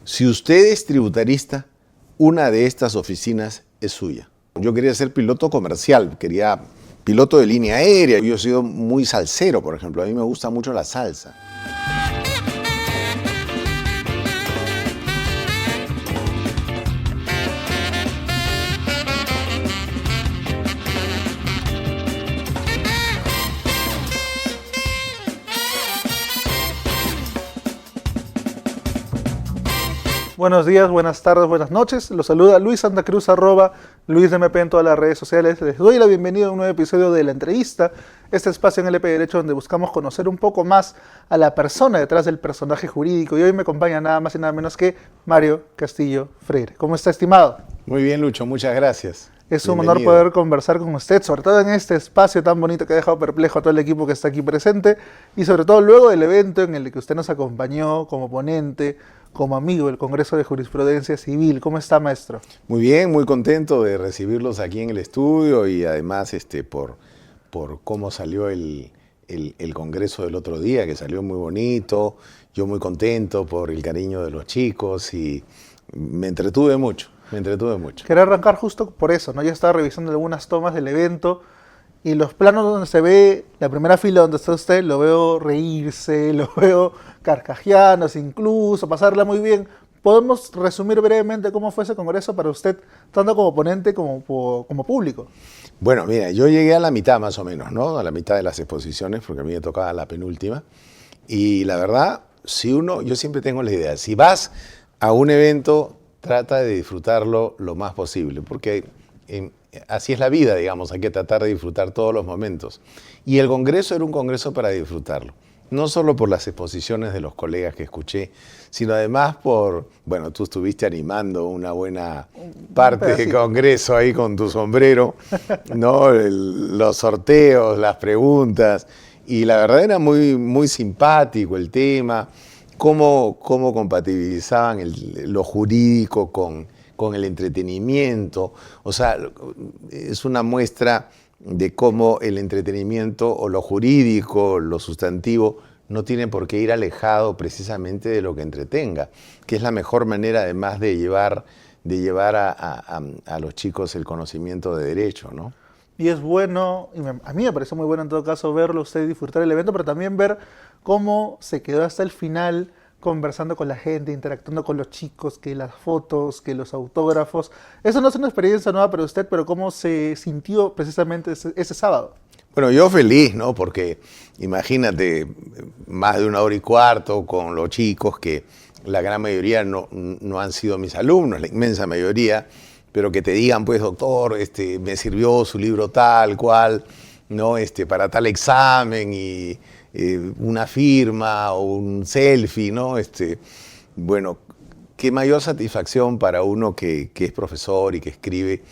Si usted es tributarista, una de estas oficinas es suya. Yo quería ser piloto comercial, quería piloto de línea aérea. Yo he sido muy salsero, por ejemplo. A mí me gusta mucho la salsa. Buenos días, buenas tardes, buenas noches. Los saluda Luis Santa Cruz, @LuisMP en todas las redes sociales. Les doy la bienvenida a un nuevo episodio de La Entrevista, este espacio en LP Derecho donde buscamos conocer un poco más a la persona detrás del personaje jurídico. Y hoy me acompaña nada más y nada menos que Mario Castillo Freire. ¿Cómo está, estimado? Muy bien, Lucho, muchas gracias. Es un honor poder conversar con usted, sobre todo en este espacio tan bonito que ha dejado perplejo a todo el equipo que está aquí presente y sobre todo luego del evento en el que usted nos acompañó como ponente, como amigo del Congreso de Jurisprudencia Civil. ¿Cómo está, maestro? Muy bien, muy contento de recibirlos aquí en el estudio y además por cómo salió el Congreso del otro día, que salió muy bonito. Yo muy contento por el cariño de los chicos y me entretuve mucho. Quería arrancar justo por eso, ¿no? Yo estaba revisando algunas tomas del evento y los planos donde se ve la primera fila donde está usted, lo veo reírse, lo veo carcajeándose incluso, pasarla muy bien. ¿Podemos resumir brevemente cómo fue ese congreso para usted, tanto como ponente como público? Bueno, mira, yo llegué a la mitad más o menos, ¿no? A la mitad de las exposiciones, porque a mí me tocaba la penúltima. Y la verdad, yo siempre tengo la idea, si vas a un evento, trata de disfrutarlo lo más posible, porque así es la vida, digamos, hay que tratar de disfrutar todos los momentos. Y el congreso era un congreso para disfrutarlo, no solo por las exposiciones de los colegas que escuché, sino además bueno, tú estuviste animando una buena parte del congreso ahí con tu sombrero, ¿no? Los sorteos, las preguntas, y la verdad era muy, muy simpático el tema. Cómo compatibilizaban lo jurídico con el entretenimiento. O sea, es una muestra de cómo el entretenimiento o lo jurídico, lo sustantivo, no tiene por qué ir alejado precisamente de lo que entretenga, que es la mejor manera además de llevar a los chicos el conocimiento de derecho, ¿no? Y es bueno, a mí me pareció muy bueno en todo caso verlo usted disfrutar el evento, pero también ver cómo se quedó hasta el final conversando con la gente, interactuando con los chicos, que las fotos, que los autógrafos. Eso no es una experiencia nueva para usted, pero ¿cómo se sintió precisamente ese sábado? Bueno, yo feliz, ¿no? Porque imagínate, más de 1 hora y cuarto con los chicos, que la gran mayoría no han sido mis alumnos, la inmensa mayoría, pero que te digan, pues, doctor, me sirvió su libro tal cual, ¿no? Para tal examen y una firma o un selfie, ¿no? Bueno, qué mayor satisfacción para uno que es profesor y que escribe,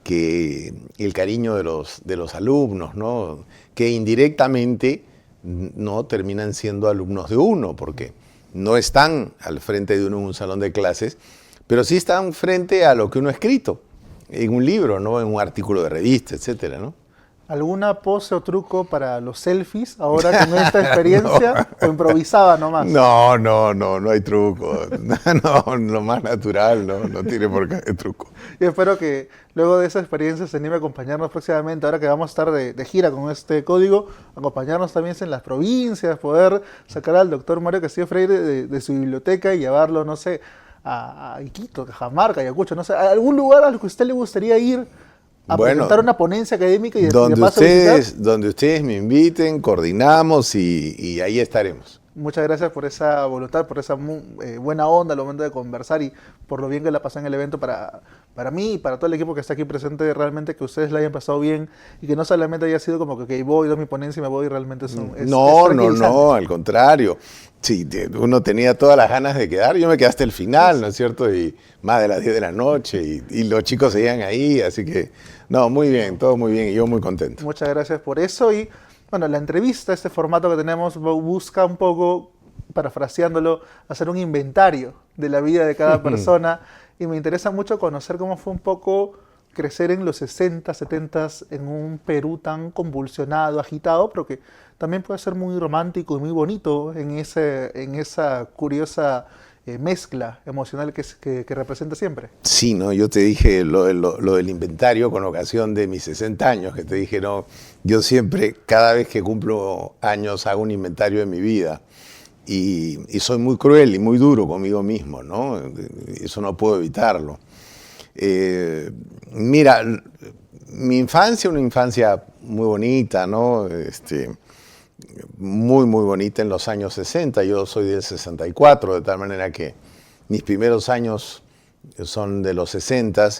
que el cariño de los alumnos, ¿no? Que indirectamente no terminan siendo alumnos de uno, porque no están al frente de uno en un salón de clases, pero sí están frente a lo que uno ha escrito en un libro, ¿no? En un artículo de revista, etcétera, ¿no? ¿Alguna pose o truco para los selfies ahora con esta experiencia o improvisaba nomás? No hay truco. No, lo más natural, no tiene por qué haber truco. Y espero que luego de esa experiencia se anime a acompañarnos próximamente, ahora que vamos a estar de gira con este código, acompañarnos también en las provincias, poder sacar al doctor Mario Castillo Freire de su biblioteca y llevarlo, no sé, a Iquitos, Cajamarca, Ayacucho, no sé, a algún lugar al que a usted le gustaría ir a presentar una ponencia académica y donde ustedes me inviten, coordinamos y ahí estaremos. Muchas gracias por esa voluntad, por esa buena onda al momento de conversar y por lo bien que la pasé en el evento para mí y para todo el equipo que está aquí presente, realmente que ustedes la hayan pasado bien y que no solamente haya sido como que voy, doy mi ponencia y me voy, realmente es No, al contrario. Sí, uno tenía todas las ganas de quedar, yo me quedé hasta el final, ¿no es cierto? Y más de las 10 de la noche y los chicos seguían ahí, así que, no, muy bien, todo muy bien y yo muy contento. Muchas gracias por eso y bueno, la entrevista, este formato que tenemos, busca un poco, parafraseándolo, hacer un inventario de la vida de cada persona y me interesa mucho conocer cómo fue un poco crecer en los 60, 70 en un Perú tan convulsionado, agitado, pero que también puede ser muy romántico y muy bonito en esa curiosa mezcla emocional que representa siempre. Sí, ¿no? Yo te dije lo del inventario con ocasión de mis 60 años, que te dije, no, yo siempre, cada vez que cumplo años, hago un inventario de mi vida. Y soy muy cruel y muy duro conmigo mismo, ¿no? Eso no puedo evitarlo. Mira, mi infancia, una infancia muy bonita, ¿no? Muy, muy bonita en los años 60. Yo soy del 64, de tal manera que mis primeros años son de los 60.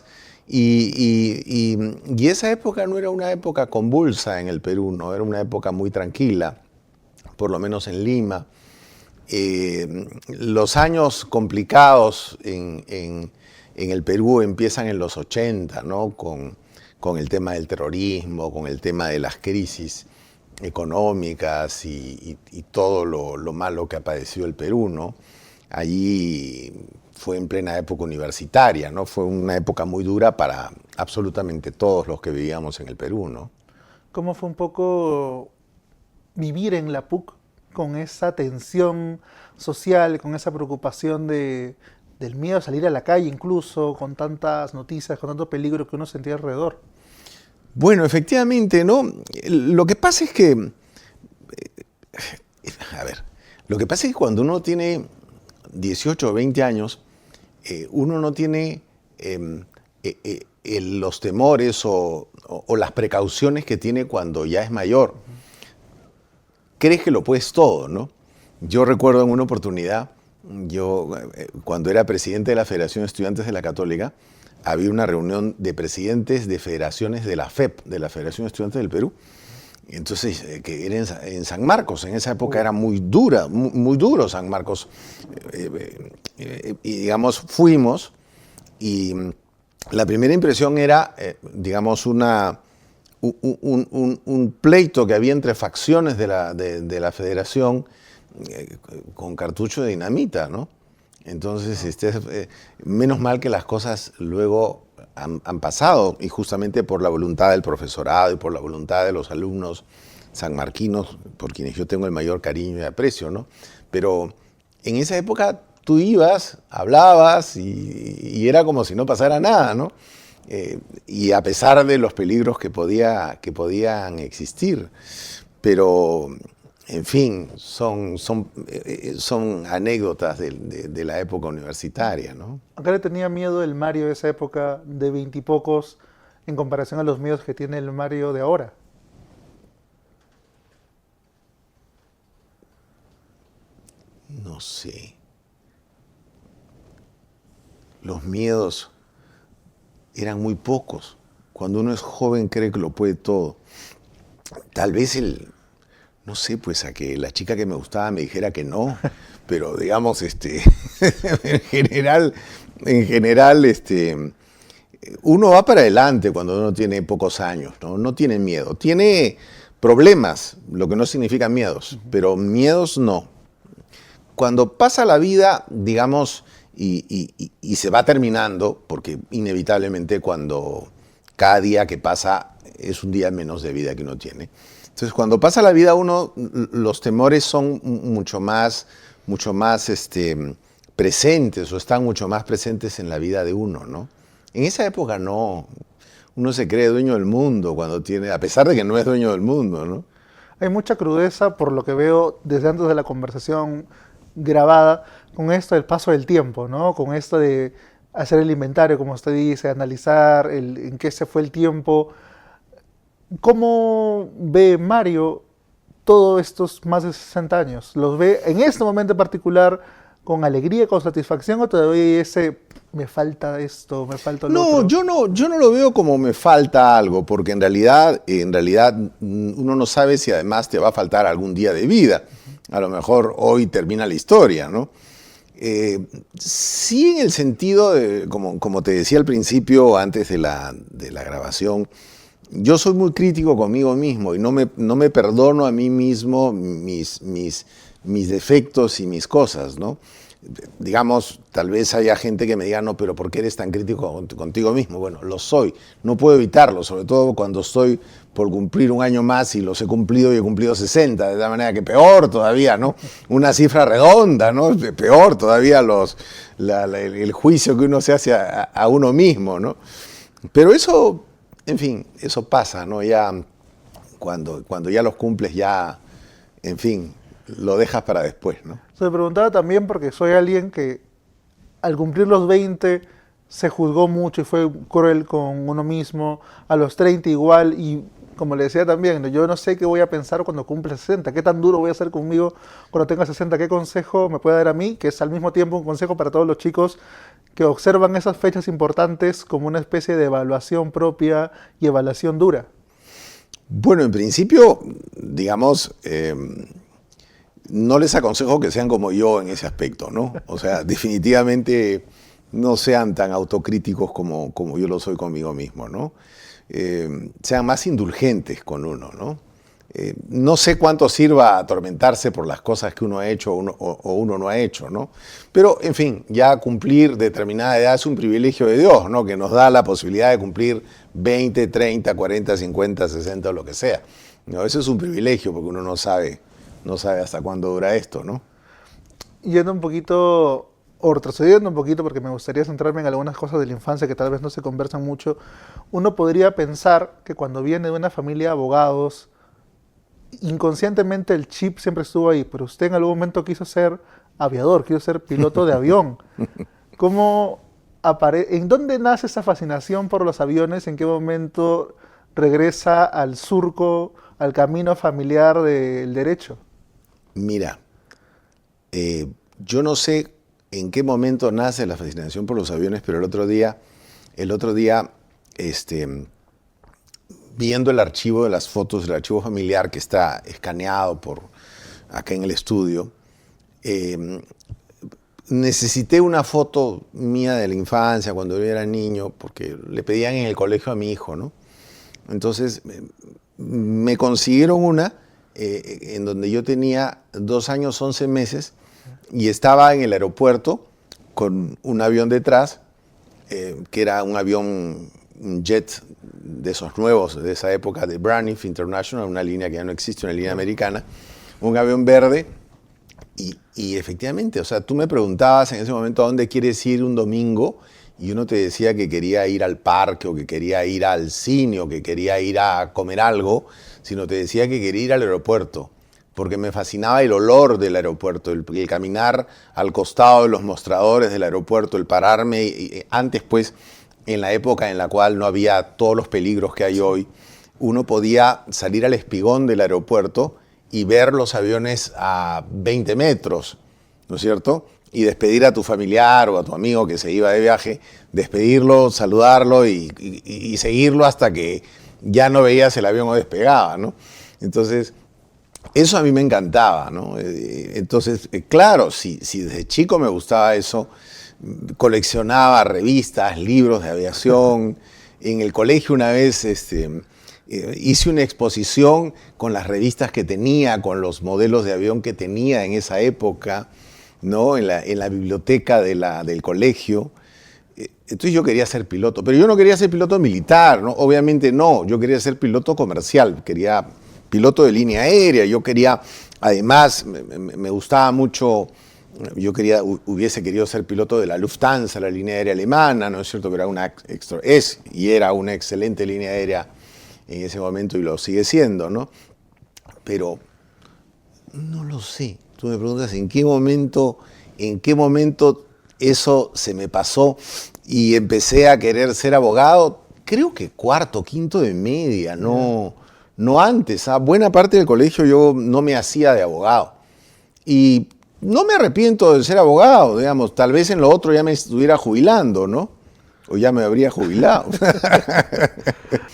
Y esa época no era una época convulsa en el Perú, ¿no? Era una época muy tranquila, por lo menos en Lima. Los años complicados en el Perú empiezan en los 80, ¿no? Con el tema del terrorismo, con el tema de las crisis económicas y todo lo malo que ha padecido el Perú, ¿no? Allí fue en plena época universitaria, ¿no? Fue una época muy dura para absolutamente todos los que vivíamos en el Perú, ¿no? ¿Cómo fue un poco vivir en la PUC con esa tensión social, con esa preocupación del miedo a salir a la calle incluso, con tantas noticias, con tanto peligro que uno sentía alrededor? Bueno, efectivamente, ¿no? Lo que pasa es que, lo que pasa es que cuando uno tiene 18 o 20 años, uno no tiene los temores o las precauciones que tiene cuando ya es mayor. Crees que lo puedes todo, ¿no? Yo recuerdo en una oportunidad, cuando era presidente de la Federación de Estudiantes de la Católica, había una reunión de presidentes de federaciones de la FEP, de la Federación de Estudiantes del Perú. Entonces, que era en San Marcos, en esa época era muy dura, muy duro San Marcos. Y digamos, fuimos y la primera impresión era, digamos, un pleito que había entre facciones de la federación con cartucho de dinamita, ¿no? Entonces, menos mal que las cosas luego han pasado, y justamente por la voluntad del profesorado y por la voluntad de los alumnos sanmarquinos, por quienes yo tengo el mayor cariño y aprecio, ¿no? Pero en esa época tú ibas, hablabas y era como si no pasara nada, ¿no? Y a pesar de los peligros que podían existir. Pero, en fin, son anécdotas de la época universitaria, ¿no? ¿A qué le tenía miedo el Mario de esa época de 20 y pocos en comparación a los miedos que tiene el Mario de ahora? No sé. Los miedos eran muy pocos. Cuando uno es joven cree que lo puede todo. Tal vez no sé, pues a que la chica que me gustaba me dijera que no, pero digamos, en general, uno va para adelante cuando uno tiene pocos años, ¿no? No tiene miedo. Tiene problemas, lo que no significa miedos, pero miedos no. Cuando pasa la vida, digamos, y se va terminando, porque inevitablemente cuando cada día que pasa es un día menos de vida que uno tiene. Entonces, cuando pasa la vida uno, los temores son mucho más presentes, o están mucho más presentes en la vida de uno, ¿no? En esa época no. Uno se cree dueño del mundo a pesar de que no es dueño del mundo, ¿no? Hay mucha crudeza, por lo que veo desde antes de la conversación grabada, con esto del paso del tiempo, ¿no? Con esto de hacer el inventario, como usted dice, analizar en qué se fue el tiempo. ¿Cómo ve Mario todos estos más de 60 años? ¿Los ve en este momento en particular con alegría, con satisfacción, o todavía me falta esto, me falta lo otro? Yo no lo veo como me falta algo, porque en realidad uno no sabe si además te va a faltar algún día de vida. A lo mejor hoy termina la historia, ¿no? Sí, en el sentido de, como te decía al principio, antes de la grabación, yo soy muy crítico conmigo mismo y no me perdono a mí mismo mis defectos y mis cosas, ¿no? digamos, tal vez haya gente que me diga, no, pero ¿por qué eres tan crítico contigo mismo? Bueno, lo soy, no puedo evitarlo, sobre todo cuando estoy por cumplir un año más y los he cumplido y he cumplido 60, de tal manera que peor todavía, ¿no? Una cifra redonda, ¿no? Peor todavía el juicio que uno se hace a uno mismo, ¿no? Pero eso, en fin, eso pasa, ¿no? Ya cuando ya los cumples, ya, en fin, lo dejas para después, ¿no? Se me preguntaba también porque soy alguien que al cumplir los 20 se juzgó mucho y fue cruel con uno mismo, a los 30 igual, y como le decía también, yo no sé qué voy a pensar cuando cumple 60, qué tan duro voy a ser conmigo cuando tenga 60, qué consejo me puede dar a mí, que es al mismo tiempo un consejo para todos los chicos que observan esas fechas importantes como una especie de evaluación propia y evaluación dura. Bueno, en principio, digamos, no les aconsejo que sean como yo en ese aspecto, ¿no? O sea, definitivamente no sean tan autocríticos como yo lo soy conmigo mismo, ¿no? Sean más indulgentes con uno, ¿no? No sé cuánto sirva atormentarse por las cosas que uno ha hecho o uno no ha hecho, ¿no? Pero, en fin, ya cumplir determinada edad es un privilegio de Dios, ¿no? Que nos da la posibilidad de cumplir 20, 30, 40, 50, 60 o lo que sea. ¿No? Eso es un privilegio porque uno no sabe hasta cuándo dura esto, ¿no? Yendo un poquito, o retrocediendo un poquito, porque me gustaría centrarme en algunas cosas de la infancia que tal vez no se conversan mucho, uno podría pensar que cuando viene de una familia de abogados, inconscientemente el chip siempre estuvo ahí, pero usted en algún momento quiso ser aviador, quiso ser piloto de avión. ¿En dónde nace esa fascinación por los aviones? ¿En qué momento regresa al surco, al camino familiar del derecho? Mira, yo no sé en qué momento nace la fascinación por los aviones, pero el otro día, viendo el archivo de las fotos, el archivo familiar que está escaneado por acá en el estudio, necesité una foto mía de la infancia, cuando yo era niño, porque le pedían en el colegio a mi hijo, ¿no? Entonces, me consiguieron una en donde yo tenía 2 años, 11 meses, y estaba en el aeropuerto con un avión detrás, que era un avión, un jet de esos nuevos, de esa época, de Braniff International, una línea que ya no existe, una línea americana, un avión verde, y efectivamente, o sea, tú me preguntabas en ese momento a dónde quieres ir un domingo, y uno te decía que quería ir al parque, o que quería ir al cine, o que quería ir a comer algo, sino te decía que quería ir al aeropuerto, porque me fascinaba el olor del aeropuerto, el caminar al costado de los mostradores del aeropuerto, el pararme, antes pues, en la época en la cual no había todos los peligros que hay hoy, uno podía salir al espigón del aeropuerto y ver los aviones a 20 metros, ¿no es cierto? Y despedir a tu familiar o a tu amigo que se iba de viaje, despedirlo, saludarlo y seguirlo hasta que ya no veías el avión o despegaba, ¿no? Entonces, eso a mí me encantaba, ¿no? Entonces, claro, si desde chico me gustaba eso, coleccionaba revistas, libros de aviación. En el colegio una vez hice una exposición con las revistas que tenía, con los modelos de avión que tenía en esa época, ¿no? En la biblioteca del colegio. Entonces yo quería ser piloto, pero yo no quería ser piloto militar, ¿no? Obviamente no, yo quería ser piloto comercial, quería piloto de línea aérea, yo quería, además, me gustaba mucho, hubiese querido ser piloto de la Lufthansa, la línea aérea alemana, ¿no es cierto? Que era una excelente línea aérea en ese momento y lo sigue siendo, ¿no? Pero no lo sé. Tú me preguntas en qué momento eso se me pasó y empecé a querer ser abogado. Creo que cuarto, quinto de media, no antes. Buena parte del colegio yo no me hacía de abogado. Y no me arrepiento de ser abogado, digamos. Tal vez en lo otro ya me estuviera jubilando, ¿no? O ya me habría jubilado.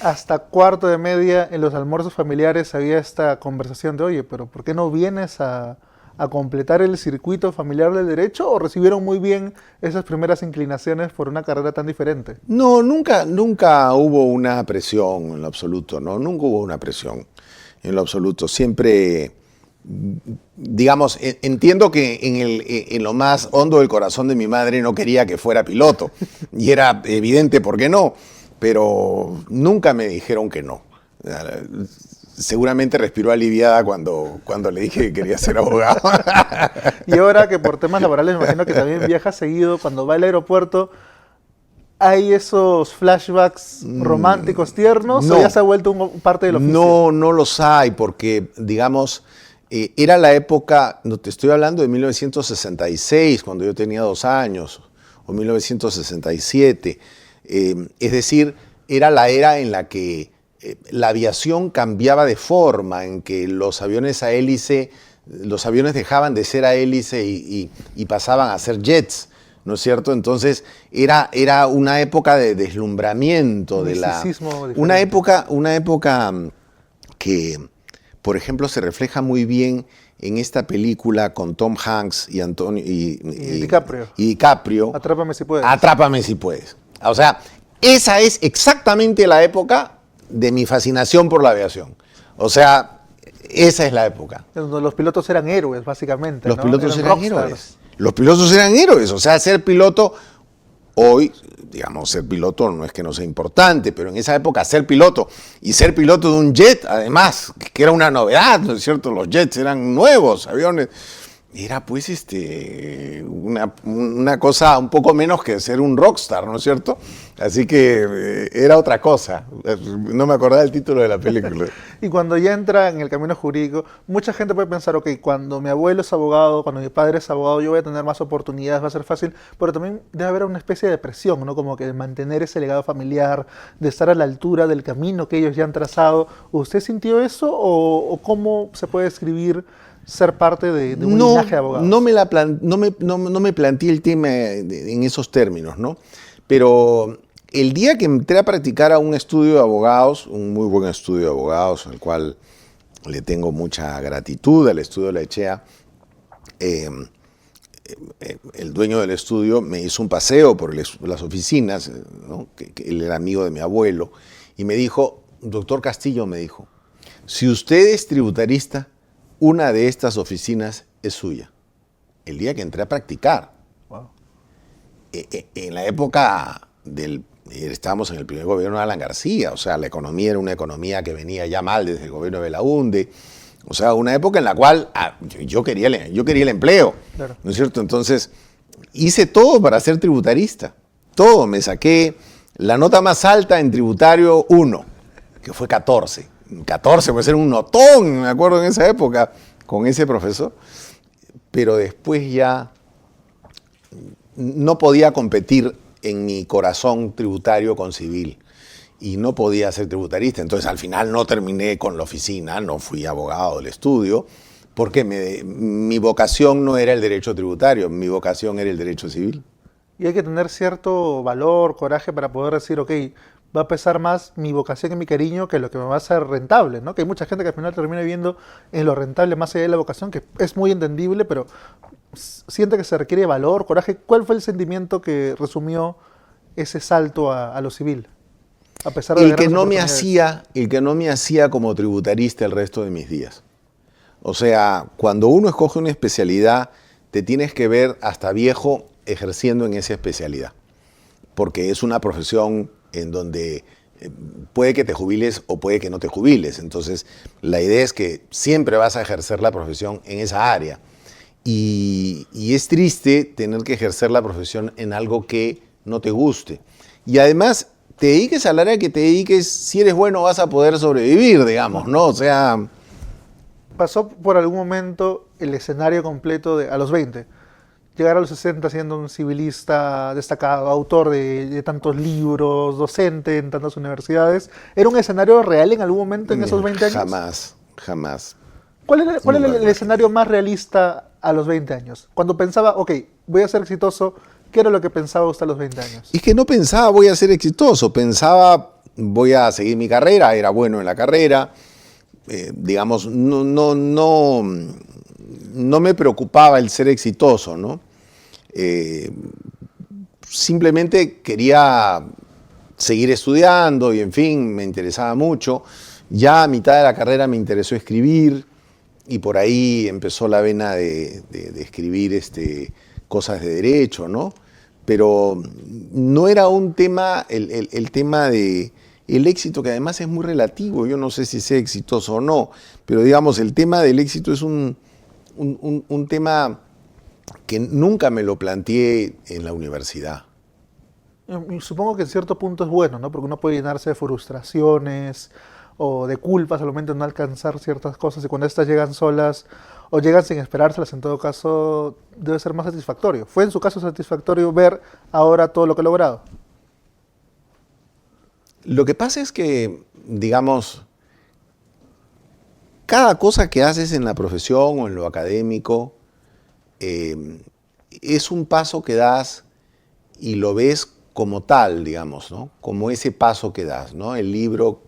Hasta cuarto de media en los almuerzos familiares había esta conversación de, oye, pero ¿por qué no vienes a completar el circuito familiar del derecho? ¿O recibieron muy bien esas primeras inclinaciones por una carrera tan diferente? No, nunca hubo una presión en lo absoluto, ¿no? Nunca hubo una presión en lo absoluto. Siempre digamos, entiendo que en lo más hondo del corazón de mi madre no quería que fuera piloto. Y era evidente por qué no, pero nunca me dijeron que no. Seguramente respiró aliviada cuando le dije que quería ser abogado. Y ahora que por temas laborales me imagino que también viaja seguido, cuando va al aeropuerto, ¿hay esos flashbacks románticos tiernos no. o ya se ha vuelto parte del oficio? No, no los hay porque, digamos, era la época, no te estoy hablando de 1966, cuando yo tenía 2 años, o 1967. Es decir, era la era en la que la aviación cambiaba de forma, en que los aviones a hélice, los aviones dejaban de ser a hélice y pasaban a ser jets, ¿no es cierto? Entonces era una época de deslumbramiento, una época que, por ejemplo, se refleja muy bien en esta película con Tom Hanks y DiCaprio. Atrápame si puedes. Atrápame si puedes. O sea, esa es exactamente la época de mi fascinación por la aviación. O sea, esa es la época. Los pilotos eran héroes, básicamente. Los pilotos eran rockstars. héroes. Los pilotos eran héroes. O sea, ser piloto, hoy, digamos, ser piloto no es que no sea importante, pero en esa época ser piloto y ser piloto de un jet, además, que era una novedad, ¿no es cierto? Los jets eran nuevos, aviones. Era pues una cosa un poco menos que ser un rockstar, ¿no es cierto? Así que era otra cosa. No me acordaba el título de la película. Y cuando ya entra en el camino jurídico, mucha gente puede pensar, ok, cuando mi abuelo es abogado, cuando mi padre es abogado, yo voy a tener más oportunidades, va a ser fácil, pero también debe haber una especie de presión, ¿no? Como que de mantener ese legado familiar, de estar a la altura del camino que ellos ya han trazado. ¿Usted sintió eso o cómo se puede describir ser parte de un linaje de abogados? No me planteé el tema en esos términos, ¿no? Pero el día que entré a practicar a un estudio de abogados, un muy buen estudio de abogados, al cual le tengo mucha gratitud, al estudio La Echea, el dueño del estudio me hizo un paseo por las oficinas, ¿no? que él era amigo de mi abuelo, y me dijo, doctor Castillo, me dijo, si usted es tributarista, una de estas oficinas es suya. El día que entré a practicar. Wow. En la época estábamos en el primer gobierno de Alan García, o sea, la economía era una economía que venía ya mal desde el gobierno de Belaúnde, o sea, una época en la cual yo quería el empleo, claro. ¿No es cierto? Entonces, hice todo para ser tributarista, todo, me saqué la nota más alta en tributario 1, que fue 14. 14, puede ser un notón, me acuerdo en esa época, con ese profesor, pero después ya no podía competir en mi corazón tributario con civil y no podía ser tributarista, entonces al final no terminé con la oficina, no fui abogado del estudio, porque mi vocación no era el derecho tributario, mi vocación era el derecho civil. Y hay que tener cierto valor, coraje para poder decir, ok, va a pesar más mi vocación y mi cariño que lo que me va a hacer rentable, ¿no? Que hay mucha gente que al final termina viendo en lo rentable más allá de la vocación, que es muy entendible, pero siente que se requiere valor, coraje. ¿Cuál fue el sentimiento que resumió ese salto a lo civil? A pesar de el que no me hacía como tributarista el resto de mis días. O sea, cuando uno escoge una especialidad, te tienes que ver hasta viejo ejerciendo en esa especialidad, porque es una profesión en donde puede que te jubiles o puede que no te jubiles. Entonces, la idea es que siempre vas a ejercer la profesión en esa área. Y es triste tener que ejercer la profesión en algo que no te guste. Y además, te dediques al área que te dediques, si eres bueno vas a poder sobrevivir, digamos, ¿no? O sea... ¿Pasó por algún momento el escenario completo a los 20? Llegar a los 60 siendo un civilista destacado, autor de tantos libros, docente en tantas universidades. ¿Era un escenario real en algún momento en esos 20 años? Jamás. ¿Cuál era el escenario más realista a los 20 años? Cuando pensaba, ok, voy a ser exitoso, ¿qué era lo que pensaba usted a los 20 años? Es que no pensaba voy a ser exitoso, pensaba voy a seguir mi carrera, era bueno en la carrera, digamos, no me preocupaba el ser exitoso, ¿no? Simplemente quería seguir estudiando y, en fin, me interesaba mucho. Ya a mitad de la carrera me interesó escribir, y por ahí empezó la vena de escribir cosas de derecho, ¿no? Pero no era un tema, el tema de el éxito, que además es muy relativo, yo no sé si sea exitoso o no, pero digamos, el tema del éxito es un tema que nunca me lo planteé en la universidad. Y supongo que en cierto punto es bueno, ¿no? Porque uno puede llenarse de frustraciones o de culpas al momento de no alcanzar ciertas cosas y cuando estas llegan solas o llegan sin esperárselas, en todo caso debe ser más satisfactorio. ¿Fue en su caso satisfactorio ver ahora todo lo que ha logrado? Lo que pasa es que, digamos, cada cosa que haces en la profesión o en lo académico es un paso que das y lo ves como tal, digamos, ¿no? Como ese paso que das, ¿no? El libro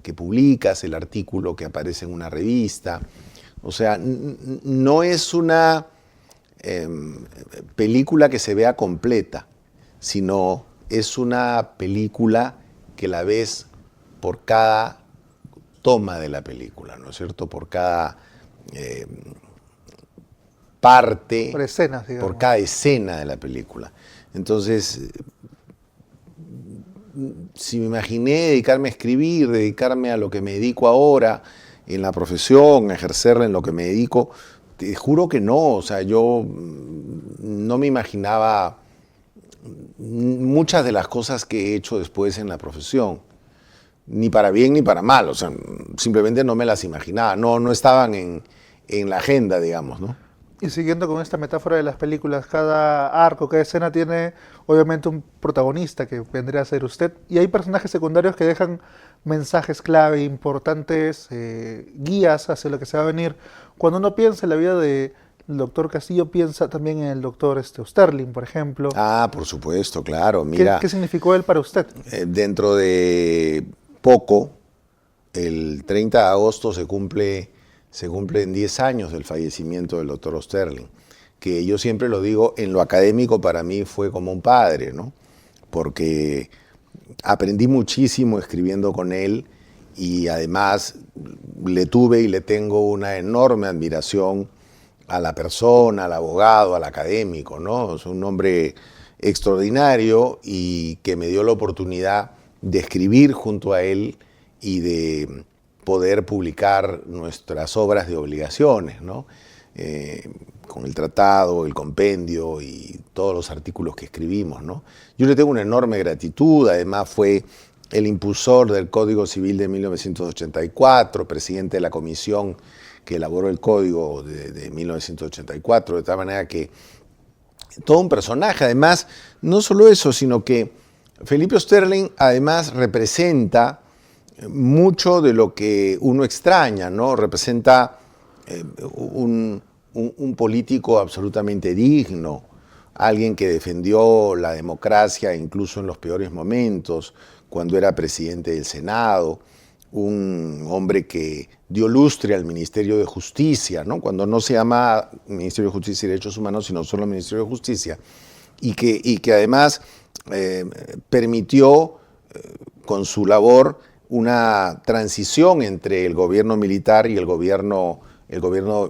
que publicas, el artículo que aparece en una revista. O sea, no es una película que se vea completa, sino es una película que la ves por cada toma de la película, ¿no es cierto? Por cada parte, Por escenas, digamos. por cada escena de la película. Entonces, si me imaginé dedicarme a escribir, dedicarme a lo que me dedico ahora, en la profesión, a ejercerla en lo que me dedico, te juro que no, o sea, yo no me imaginaba muchas de las cosas que he hecho después en la profesión, ni para bien ni para mal, o sea, simplemente no me las imaginaba, no estaban en la agenda, digamos, ¿no? Y siguiendo con esta metáfora de las películas, cada arco, cada escena tiene obviamente un protagonista que vendría a ser usted, y hay personajes secundarios que dejan mensajes clave, importantes, guías hacia lo que se va a venir. Cuando uno piensa en la vida del doctor Castillo, piensa también en el doctor Osterling, por ejemplo. Ah, por supuesto, claro, mira. ¿Qué significó él para usted? Dentro de poco, el 30 de agosto se cumplen 10 años del fallecimiento del doctor Osterling, que yo siempre lo digo, en lo académico para mí fue como un padre, ¿no? Porque aprendí muchísimo escribiendo con él y además le tuve y le tengo una enorme admiración a la persona, al abogado, al académico, ¿no? Es un hombre extraordinario y que me dio la oportunidad de escribir junto a él y de poder publicar nuestras obras de obligaciones, ¿no? Con el tratado, el compendio y todos los artículos que escribimos, ¿no? Yo le tengo una enorme gratitud, además fue el impulsor del Código Civil de 1984, presidente de la comisión que elaboró el Código de 1984, de tal manera que todo un personaje, además, no solo eso, sino que Felipe Osterling además representa mucho de lo que uno extraña, ¿no? Representa un político absolutamente digno, alguien que defendió la democracia incluso en los peores momentos, cuando era presidente del Senado, un hombre que dio lustre al Ministerio de Justicia, ¿no? Cuando no se llama Ministerio de Justicia y Derechos Humanos, sino solo Ministerio de Justicia, y que además permitió con su labor una transición entre el gobierno militar y el gobierno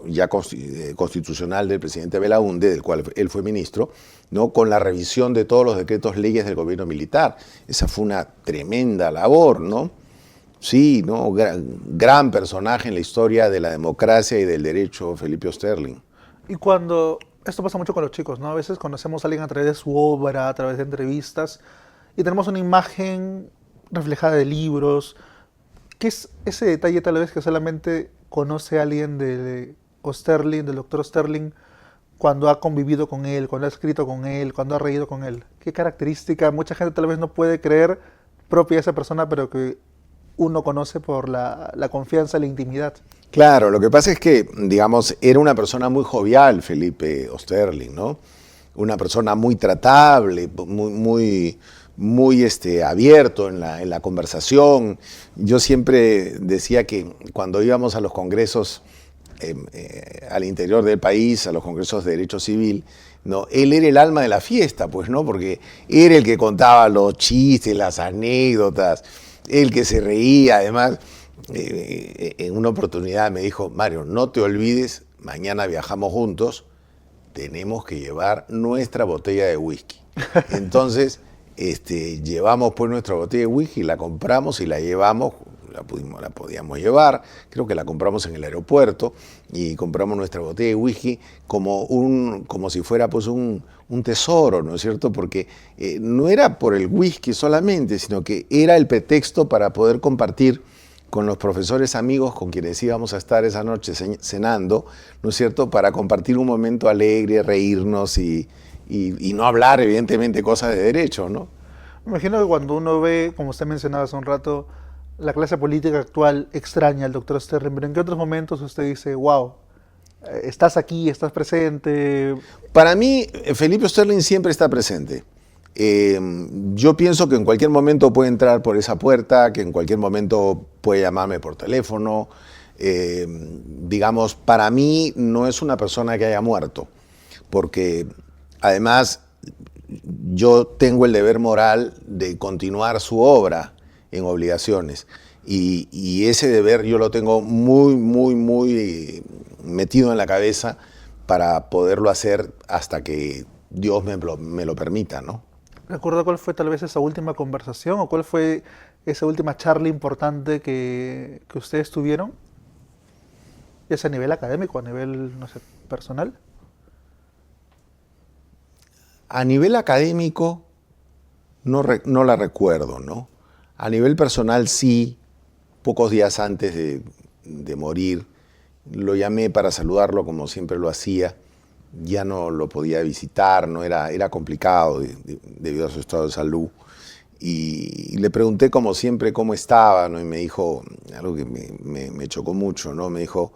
ya constitucional del presidente Belaúnde, del cual él fue ministro, ¿no? Con la revisión de todos los decretos leyes del gobierno militar. Esa fue una tremenda labor, ¿no? Sí, ¿no? Gran personaje en la historia de la democracia y del derecho, Felipe Osterling. Y cuando, esto pasa mucho con los chicos, ¿no? A veces conocemos a alguien a través de su obra, a través de entrevistas, y tenemos una imagen reflejada de libros. ¿Qué es ese detalle tal vez que solamente conoce a alguien de Osterling, del doctor Osterling, cuando ha convivido con él, cuando ha escrito con él, cuando ha reído con él? ¿Qué característica mucha gente tal vez no puede creer propia de esa persona, pero que uno conoce por la confianza, la intimidad? Claro, lo que pasa es que, digamos, era una persona muy jovial, Felipe Osterling, ¿no? Una persona muy tratable, muy abierto en la conversación. Yo siempre decía que cuando íbamos a los congresos al interior del país, a los congresos de derecho civil, ¿no? Él era el alma de la fiesta, pues, ¿no? Porque era el que contaba los chistes, las anécdotas, el que se reía, además en una oportunidad me dijo, Mario, no te olvides, mañana viajamos juntos, tenemos que llevar nuestra botella de whisky. Entonces, llevamos pues nuestra botella de whisky, la compramos y la llevamos, la podíamos llevar, creo que la compramos en el aeropuerto y compramos nuestra botella de whisky como si fuera pues un tesoro, ¿no es cierto? Porque no era por el whisky solamente, sino que era el pretexto para poder compartir con los profesores amigos con quienes íbamos a estar esa noche cenando, ¿no es cierto?, para compartir un momento alegre, reírnos y no hablar, evidentemente, cosas de derecho, ¿no? Me imagino que cuando uno ve, como usted mencionaba hace un rato, la clase política actual extraña al doctor Sterling, pero ¿en qué otros momentos usted dice, wow, estás aquí, estás presente? Para mí, Felipe Sterling siempre está presente. Yo pienso que en cualquier momento puede entrar por esa puerta, que en cualquier momento puede llamarme por teléfono. Digamos, para mí no es una persona que haya muerto, porque además yo tengo el deber moral de continuar su obra en Obligaciones. Y ese deber yo lo tengo muy, muy, muy metido en la cabeza para poderlo hacer hasta que Dios me lo permita, ¿no? ¿Recuerda cuál fue tal vez esa última conversación o cuál fue esa última charla importante que ustedes tuvieron? ¿Ya sea a nivel académico, a nivel, no sé, personal? A nivel académico no la recuerdo, ¿no? A nivel personal sí, pocos días antes de morir, lo llamé para saludarlo como siempre lo hacía. Ya no lo podía visitar, no era complicado debido a su estado de salud. Y le pregunté como siempre cómo estaba, ¿no? Y me dijo algo que me chocó mucho, ¿no? Me dijo,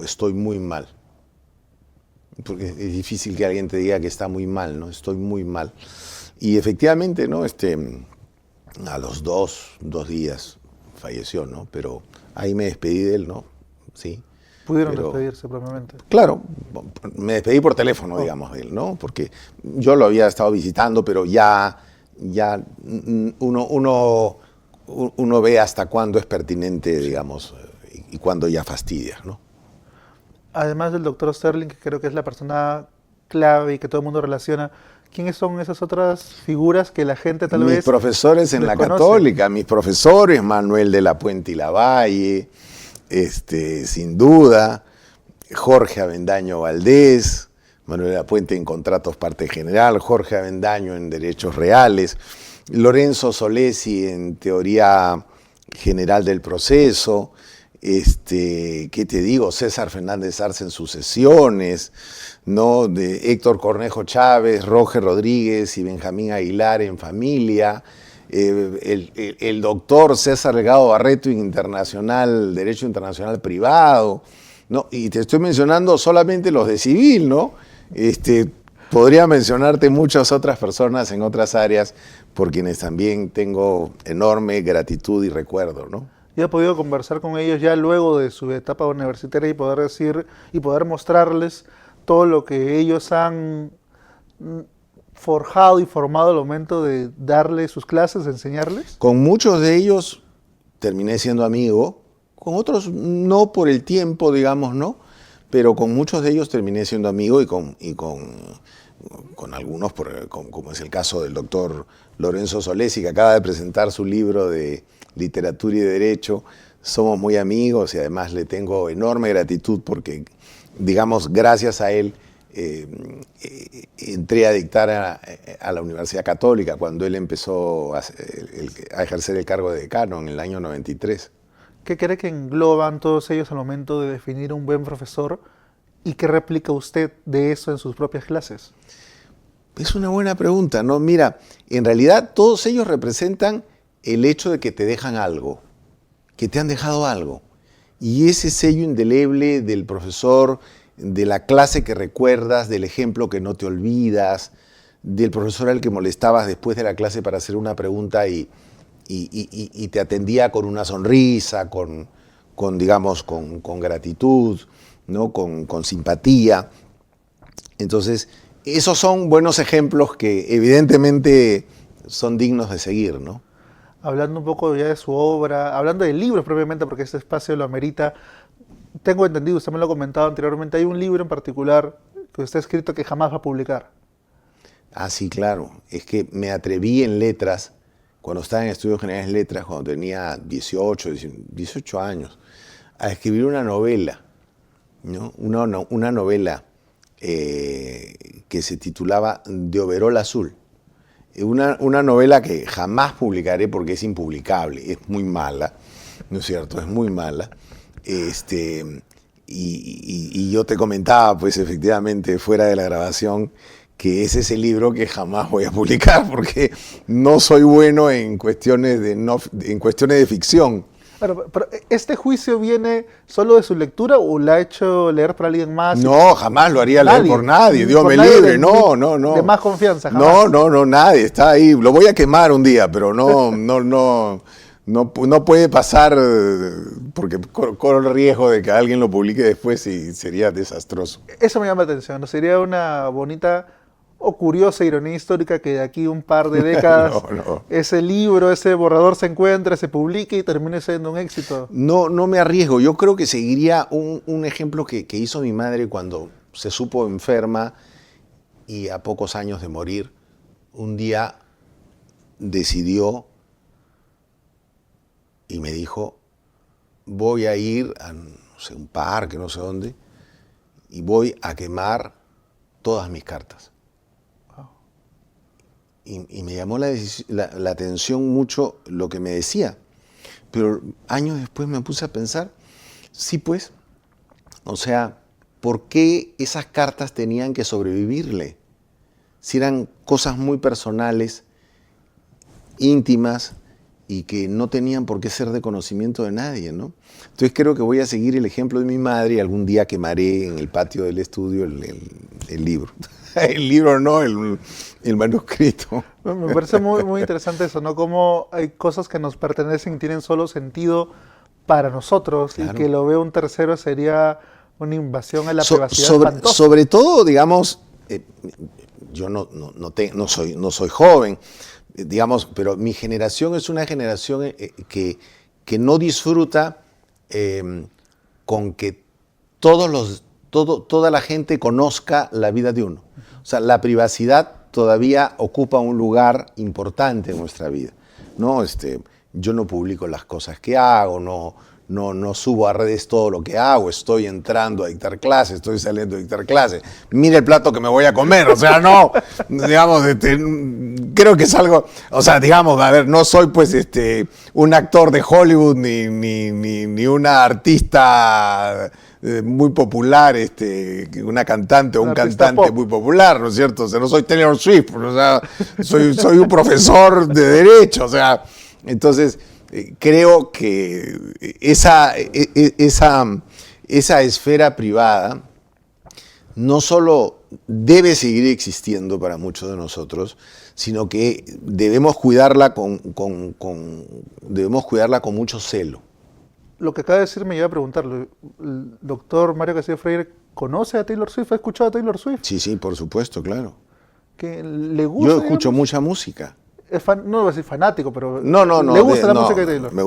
estoy muy mal. Porque es difícil que alguien te diga que está muy mal, ¿no? Estoy muy mal. Y efectivamente, ¿no? A los dos días falleció, ¿no? Pero ahí me despedí de él, ¿no? Sí. ¿Pudieron despedirse propiamente? Claro, me despedí por teléfono, digamos, de él, ¿no? Porque yo lo había estado visitando, pero ya uno ve hasta cuándo es pertinente, digamos, y cuándo ya fastidia, ¿no? Además del doctor Sterling, que creo que es la persona clave y que todo el mundo relaciona, ¿quiénes son esas otras figuras que la gente tal vez Mis profesores en la Católica, mis profesores, Manuel de la Puente y Lavalle, sin duda, Jorge Avendaño Valdés, Manuel de la Puente en Contratos Parte General, Jorge Avendaño en Derechos Reales, Lorenzo Solesi en Teoría General del Proceso, ¿qué te digo? César Fernández Arce en Sucesiones, ¿no? De Héctor Cornejo Chávez, Roger Rodríguez y Benjamín Aguilar en Familia, el doctor César Delgado Barreto en Derecho Internacional Privado, ¿no? Y te estoy mencionando solamente los de civil, ¿no? Podría mencionarte muchas otras personas en otras áreas por quienes también tengo enorme gratitud y recuerdo, ¿no? ¿Y ha podido conversar con ellos ya luego de su etapa universitaria y poder decir y poder mostrarles todo lo que ellos han forjado y formado al momento de darles sus clases, de enseñarles? Con muchos de ellos terminé siendo amigo, con otros no por el tiempo, digamos, ¿no? Pero con muchos de ellos terminé siendo amigo y con algunos, como es el caso del doctor Lorenzo Solesi, que acaba de presentar su libro de Literatura y Derecho. Somos muy amigos y además le tengo enorme gratitud porque, digamos, gracias a él entré a dictar a la Universidad Católica cuando él empezó a ejercer el cargo de decano en el año 93. ¿Qué cree que engloban todos ellos al momento de definir un buen profesor y qué replica usted de eso en sus propias clases? Es una buena pregunta, ¿no? Mira, en realidad todos ellos representan el hecho de que te dejan algo, que te han dejado algo. Y ese sello indeleble del profesor, de la clase que recuerdas, del ejemplo que no te olvidas, del profesor al que molestabas después de la clase para hacer una pregunta y te atendía con una sonrisa, con gratitud, ¿no? Con simpatía. Entonces, esos son buenos ejemplos que evidentemente son dignos de seguir, ¿no? hablando un poco ya de su obra, hablando de libros propiamente, porque este espacio lo amerita. Tengo entendido, usted me lo ha comentado anteriormente, hay un libro en particular que usted ha escrito que jamás va a publicar. Ah, sí, claro. Es que me atreví en letras, cuando estaba en Estudios Generales de Letras, cuando tenía 18 años, a escribir una novela, ¿no? Una novela que se titulaba De Overol Azul. Una novela que jamás publicaré porque es impublicable, es muy mala, ¿no es cierto? Es muy mala. Y yo te comentaba, pues efectivamente, fuera de la grabación, que ese es el libro que jamás voy a publicar porque no soy bueno en cuestiones de ficción. Pero ¿este juicio viene solo de su lectura o la ha hecho leer por alguien más? No, jamás lo haría leer por nadie, Dios me libre, no. De más confianza, jamás. No, nadie, está ahí. Lo voy a quemar un día, pero no puede pasar porque corro el riesgo de que alguien lo publique después y sería desastroso. Eso me llama la atención, ¿no? Sería una bonita o curiosa ironía histórica que de aquí un par de décadas ese libro, ese borrador se encuentre, se publique y termine siendo un éxito. No me arriesgo. Yo creo que seguiría un ejemplo que hizo mi madre cuando se supo enferma y a pocos años de morir, un día decidió y me dijo, voy a ir a no sé, un parque, no sé dónde, y voy a quemar todas mis cartas. Y me llamó la atención mucho lo que me decía. Pero años después me puse a pensar, sí pues, o sea, ¿por qué esas cartas tenían que sobrevivirle? Si eran cosas muy personales, íntimas, y que no tenían por qué ser de conocimiento de nadie, ¿no? Entonces creo que voy a seguir el ejemplo de mi madre y algún día quemaré en el patio del estudio el libro. El libro no, el manuscrito. Me parece muy interesante eso, ¿no? Cómo hay cosas que nos pertenecen y tienen solo sentido para nosotros, claro, y que lo vea un tercero sería una invasión a la privacidad espantosa. Sobre todo, digamos, yo no soy joven, digamos, pero mi generación es una generación que no disfruta con que toda la gente conozca la vida de uno. O sea, la privacidad todavía ocupa un lugar importante en nuestra vida, ¿no? Yo no publico las cosas que hago, no subo a redes todo lo que hago, estoy entrando a dictar clases, estoy saliendo a dictar clases, mire el plato que me voy a comer, o sea, no, digamos, creo que es algo, o sea, digamos, a ver, no soy pues un actor de Hollywood ni una artista muy popular, una cantante o un cantante pop muy popular, ¿no es cierto? O sea, no soy Taylor Swift, o sea, soy un profesor de Derecho, o sea, entonces creo que esa esfera privada no solo debe seguir existiendo para muchos de nosotros, sino que debemos cuidarla con mucho celo. Lo que acaba de decir me lleva a preguntarlo. ¿El doctor Mario Castillo Freire conoce a Taylor Swift? ¿Ha escuchado a Taylor Swift? Sí, por supuesto, claro. ¿Que le gusta? Yo escucho mucha música. No voy a decir fanático, pero no, ¿le gusta la música de Taylor? Me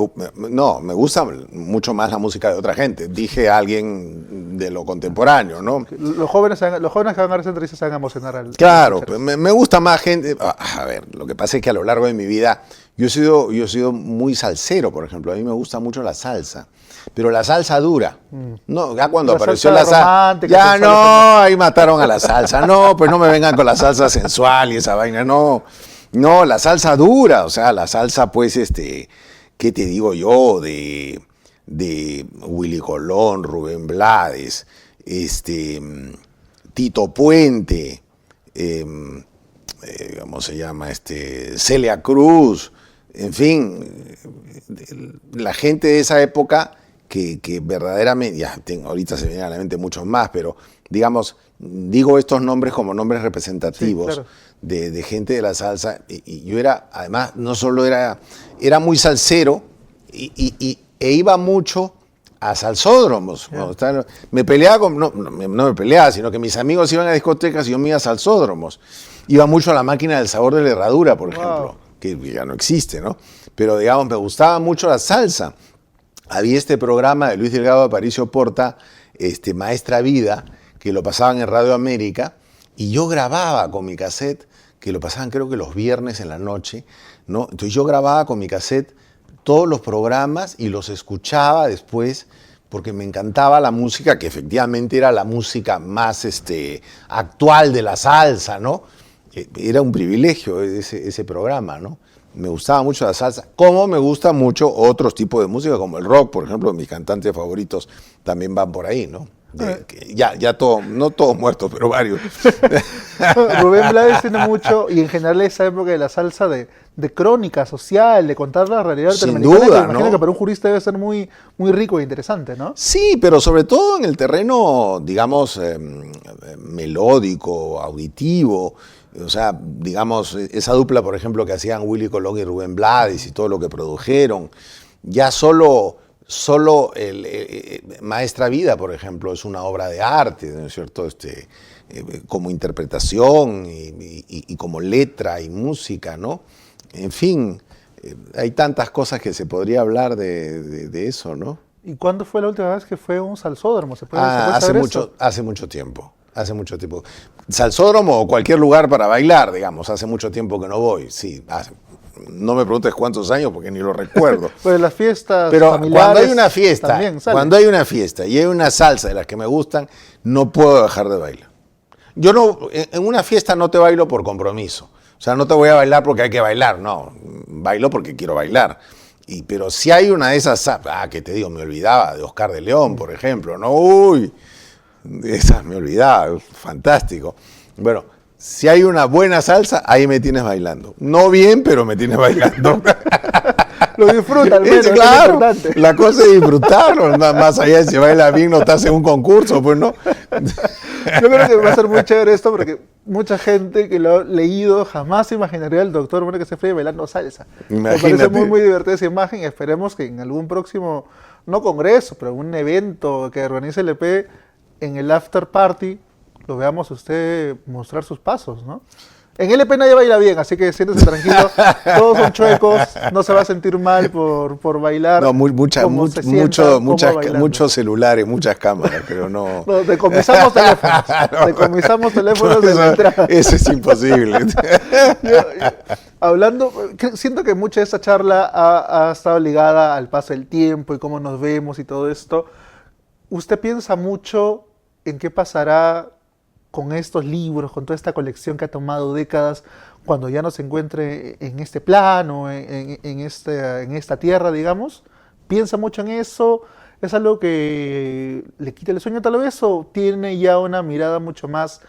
gusta mucho más la música de otra gente. Dije a alguien de lo contemporáneo, ¿no? Los jóvenes que van a ver esa entrevista se van a emocionar. Claro, me gusta más gente. A ver, lo que pasa es que a lo largo de mi vida yo he sido muy salsero, por ejemplo. A mí me gusta mucho la salsa. Pero la salsa dura. No, ya cuando apareció la salsa. Ya no, ahí mataron a la salsa. No, pues no me vengan con la salsa sensual y esa vaina. No, la salsa dura, o sea, la salsa, pues, ¿qué te digo yo? De Willy Colón, Rubén Blades, Tito Puente, ¿cómo se llama? Celia Cruz, en fin, la gente de esa época que verdaderamente, ahorita se me vienen a la mente muchos más, pero digamos, digo estos nombres como nombres representativos. Sí, claro. De gente de la salsa, y yo era, además, no solo era muy salsero, e iba mucho a salsódromos. Yeah. Me peleaba no me peleaba, sino que mis amigos iban a discotecas y yo me iba a salsódromos. Iba mucho a la máquina del sabor de la herradura, por ejemplo. que ya no existe, ¿no? Pero digamos, me gustaba mucho la salsa. Había este programa de Luis Delgado Aparicio Porta, Maestra Vida, que lo pasaban en Radio América, y yo grababa con mi cassette, que lo pasaban creo que los viernes en la noche, ¿no? Entonces yo grababa con mi cassette todos los programas y los escuchaba después porque me encantaba la música, que efectivamente era la música más actual de la salsa, ¿no? Era un privilegio ese programa, ¿no? Me gustaba mucho la salsa, como me gusta mucho otros tipos de música, como el rock, por ejemplo, mis cantantes favoritos también van por ahí, ¿no? Ya todo, no todos muertos, pero varios. Rubén Blades tiene mucho, y en general esa época de la salsa de crónica social, de contar la realidad Sin latinoamericana, duda, que me imagino ¿no? que para un jurista debe ser muy, muy rico e interesante, ¿no? Sí, pero sobre todo en el terreno, digamos, melódico, auditivo. O sea, digamos, esa dupla, por ejemplo, que hacían Willy Colón y Rubén Blades y todo lo que produjeron. Ya solo Maestra Vida, por ejemplo, es una obra de arte, ¿no es cierto? Como interpretación y como letra y música, ¿no? En fin, hay tantas cosas que se podría hablar de eso, ¿no? ¿Y cuándo fue la última vez que fue a un salsódromo? ¿Se puede Hace saber mucho, eso? hace mucho tiempo. Hace mucho tiempo. Salsódromo o cualquier lugar para bailar, digamos, hace mucho tiempo que no voy. Sí, no me preguntes cuántos años porque ni lo recuerdo. Pues las fiestas Pero familiares cuando hay una fiesta, también salen. cuando hay una fiesta y hay una salsa de las que me gustan, no puedo dejar de bailar. Yo no, en una fiesta no te bailo por compromiso. O sea, no te voy a bailar porque hay que bailar, no. Bailo porque quiero bailar. Pero si hay una de esas, que te digo, me olvidaba de Oscar de León, por ejemplo, ¿no? Uy, de esas me olvidaba, fantástico. Bueno, si hay una buena salsa, ahí me tienes bailando. No bien, pero me tienes bailando. Lo disfruta, al menos, Claro, es importante. la cosa es disfrutarlo, nada más allá de si baila bien, no estás en un concurso, pues no. Yo creo que va a ser muy chévere esto porque mucha gente que lo ha leído jamás se imaginaría al doctor Mario Casey bailando salsa. Me parece Imagínate. muy, muy divertida esa imagen y esperemos que en algún próximo, no congreso, pero un evento que organice el EP, en el after party, lo veamos a usted mostrar sus pasos, ¿no? En el EP nadie baila bien, así que siéntese tranquilo, todos son chuecos, no se va a sentir mal por bailar. No, muchos muchos celulares, muchas cámaras, pero no. No, decomisamos teléfonos. Decomisamos teléfonos de la entrada. Eso es imposible. Hablando, siento que mucha de esta charla ha estado ligada al paso del tiempo y cómo nos vemos y todo esto. ¿Usted piensa mucho en qué pasará con estos libros, con toda esta colección que ha tomado décadas, cuando ya no se encuentre en este plano, en esta tierra, digamos? ¿Piensa mucho en eso? ¿Es algo que le quita el sueño tal vez o tiene ya una mirada mucho más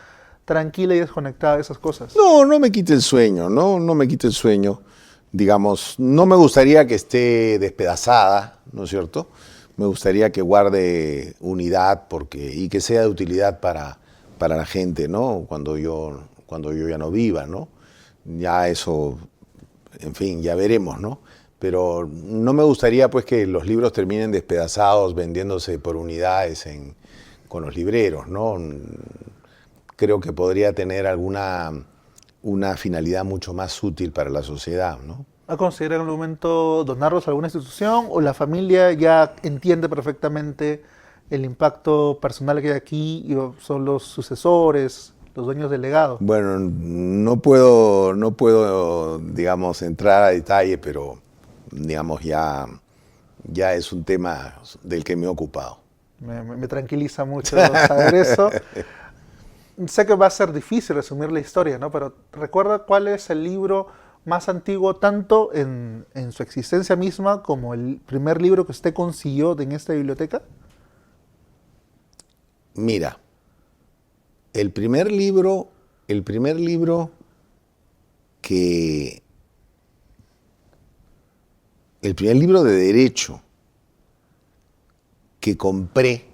tranquila y desconectada de esas cosas? No, no me quite el sueño, no me quite el sueño. Digamos, no me gustaría que esté despedazada, ¿no es cierto? Me gustaría que guarde unidad y que sea de utilidad para la gente, ¿no? Cuando yo ya no viva, ¿no? Ya eso, en fin, ya veremos, ¿no? Pero no me gustaría pues que los libros terminen despedazados, vendiéndose por unidades con los libreros, ¿no? Creo que podría tener una finalidad mucho más útil para la sociedad, ¿no? ¿Va a considerar en algún momento donarlos a alguna institución o la familia ya entiende perfectamente el impacto personal que hay aquí y son los sucesores, los dueños del legado? Bueno, no puedo, digamos, entrar a detalle, pero, digamos, ya es un tema del que me he ocupado. Me tranquiliza mucho saber eso. Sé que va a ser difícil resumir la historia, ¿no? Pero ¿recuerda cuál es el libro más antiguo, tanto en su existencia misma como el primer libro que usted consiguió en esta biblioteca? Mira, el primer libro de derecho que compré,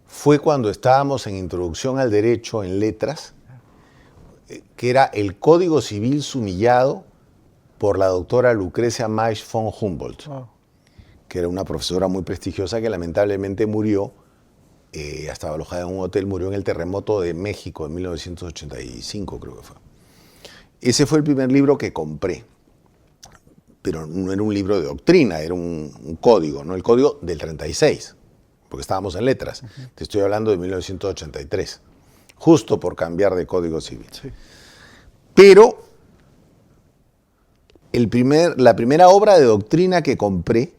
fue cuando estábamos en Introducción al Derecho en Letras, que era el Código Civil sumillado por la doctora Lucrecia Maisch von Humboldt. Wow. Que era una profesora muy prestigiosa que lamentablemente murió, estaba alojada en un hotel, murió en el terremoto de México en 1985, creo que fue. ese fue el primer libro que compré. Pero no era un libro de doctrina, era un código, ¿no? El código del 36, porque estábamos en letras. Te estoy hablando de 1983, justo por cambiar de código civil. Sí. Pero la primera obra de doctrina que compré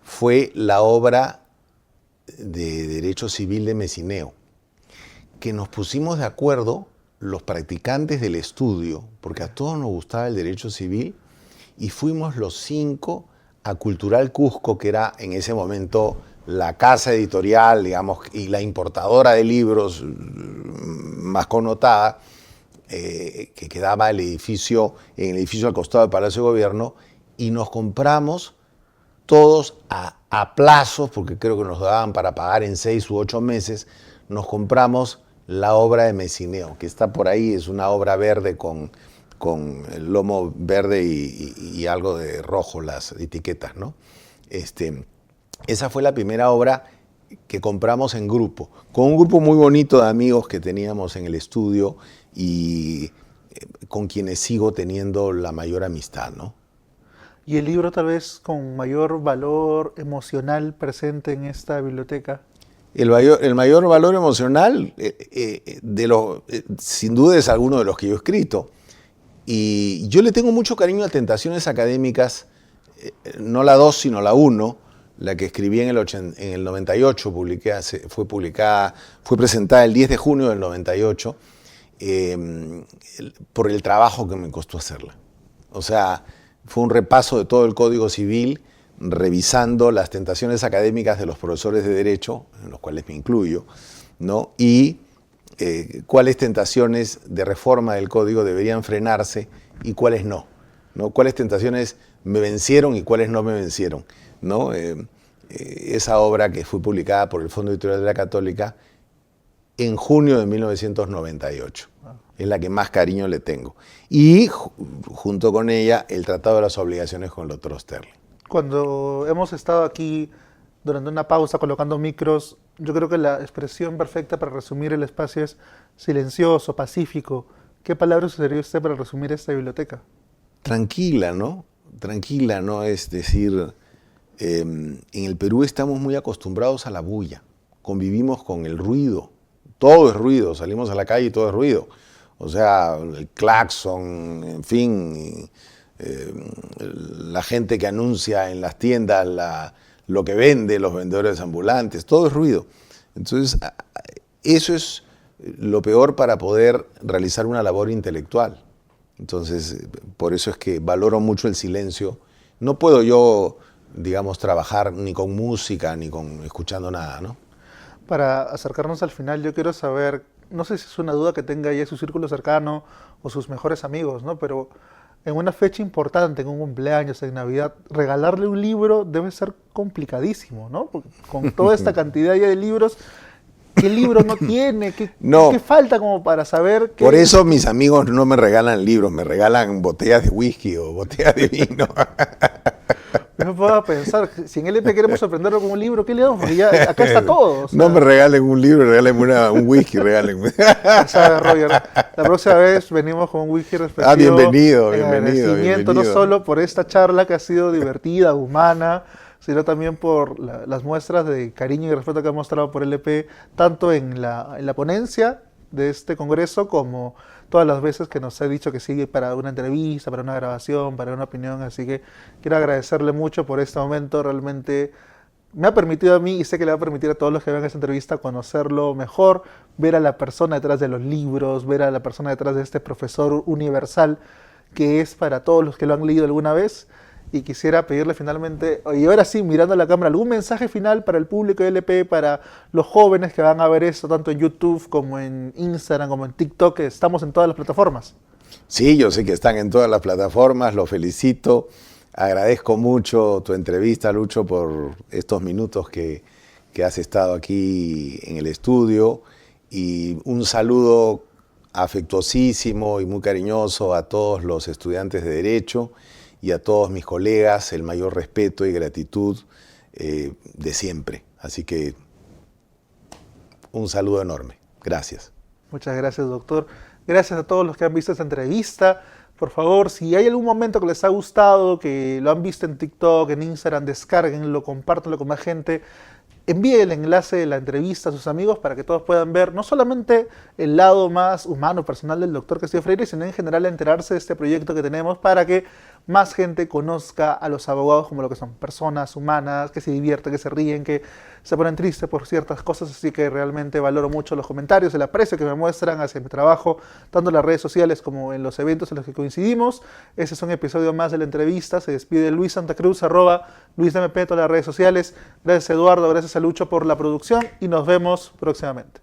fue la obra de Derecho Civil de Messineo, que nos pusimos de acuerdo los practicantes del estudio, porque a todos nos gustaba el derecho civil, y fuimos los 5 a Cultural Cusco, que era en ese momento la casa editorial, digamos, y la importadora de libros más connotada, que quedaba en el edificio al costado del Palacio de Gobierno, y nos compramos todos a plazos, porque creo que nos daban para pagar en 6 u 8 meses, nos compramos la obra de Messineo, que está por ahí, es una obra verde con el lomo verde y algo de rojo, las etiquetas, ¿no? Esa fue la primera obra que compramos en grupo, con un grupo muy bonito de amigos que teníamos en el estudio y con quienes sigo teniendo la mayor amistad, ¿no? ¿Y el libro tal vez con mayor valor emocional presente en esta biblioteca? El mayor valor emocional, sin duda, es alguno de los que yo he escrito. Y yo le tengo mucho cariño a Tentaciones Académicas, no la 2, sino la 1, la que escribí en el 98, fue presentada el 10 de junio del 98, por el trabajo que me costó hacerla. O sea, fue un repaso de todo el Código Civil, revisando las tentaciones académicas de los profesores de Derecho, en los cuales me incluyo, ¿no? Y cuáles tentaciones de reforma del Código deberían frenarse y cuáles no, ¿no? Cuáles tentaciones me vencieron y cuáles no me vencieron, ¿no? Esa obra que fue publicada por el Fondo Editorial de la Católica en junio de 1998. Es la que más cariño le tengo. Y junto con ella, el Tratado de las Obligaciones con el doctor Osterling. Cuando hemos estado aquí durante una pausa colocando micros, yo creo que la expresión perfecta para resumir el espacio es silencioso, pacífico. ¿Qué palabras usaría usted para resumir esta biblioteca? Tranquila, ¿no? Tranquila, ¿no? Es decir, en el Perú estamos muy acostumbrados a la bulla. Convivimos con el ruido. Todo es ruido. Salimos a la calle y todo es ruido. O sea, el claxon, en fin, la gente que anuncia en las tiendas lo que vende, los vendedores ambulantes, todo es ruido. Entonces, eso es lo peor para poder realizar una labor intelectual. Entonces, por eso es que valoro mucho el silencio. No puedo yo, digamos, trabajar ni con música, ni con escuchando nada, ¿no? Para acercarnos al final, yo quiero saber, no sé si es una duda que tenga ya su círculo cercano o sus mejores amigos, ¿no? Pero en una fecha importante, en un cumpleaños, en Navidad, regalarle un libro debe ser complicadísimo, ¿no? Porque con toda esta cantidad ya de libros, ¿qué libro no tiene? ¿Qué falta como para saber que... Por eso mis amigos no me regalan libros, me regalan botellas de whisky o botellas de vino. Yo puedo pensar, si en LP queremos sorprenderlo con un libro, ¿qué le damos? Porque ya acá está todo. O sea, no me regalen un libro, regálenme un whisky, regálenme. ¿Sabe, Roger? La próxima vez venimos con un whisky respectivo. Bienvenido. No solo por esta charla que ha sido divertida, humana, sino también por las muestras de cariño y respeto que ha mostrado por LP, tanto en la ponencia de este congreso como todas las veces que nos ha dicho que sigue para una entrevista, para una grabación, para una opinión. Así que quiero agradecerle mucho por este momento. Realmente me ha permitido a mí, y sé que le va a permitir a todos los que vean esta entrevista, conocerlo mejor, ver a la persona detrás de los libros, ver a la persona detrás de este profesor universal que es para todos los que lo han leído alguna vez. Y quisiera pedirle finalmente, y ahora sí, mirando a la cámara, algún mensaje final para el público de LP, para los jóvenes que van a ver esto, tanto en YouTube como en Instagram, como en TikTok, que estamos en todas las plataformas. Sí, yo sé que están en todas las plataformas, los felicito. Agradezco mucho tu entrevista, Lucho, por estos minutos que has estado aquí en el estudio. Y un saludo afectuosísimo y muy cariñoso a todos los estudiantes de Derecho y a todos mis colegas, el mayor respeto y gratitud de siempre. Así que un saludo enorme. Gracias. Muchas gracias, doctor. Gracias a todos los que han visto esta entrevista. Por favor, si hay algún momento que les ha gustado, que lo han visto en TikTok, en Instagram, descárguenlo, compártanlo con más gente. Envíe el enlace de la entrevista a sus amigos para que todos puedan ver no solamente el lado más humano, personal del doctor Castillo Freire, sino en general enterarse de este proyecto que tenemos para que más gente conozca a los abogados como lo que son, personas humanas, que se divierten, que se ríen, que se ponen tristes por ciertas cosas. Así que realmente valoro mucho los comentarios, el aprecio que me muestran hacia mi trabajo, tanto en las redes sociales como en los eventos en los que coincidimos. Ese es un episodio más de la entrevista. Se despide Luis Santa Cruz, @LuisMP, todas las redes sociales. Gracias Eduardo, gracias a Lucho por la producción y nos vemos próximamente.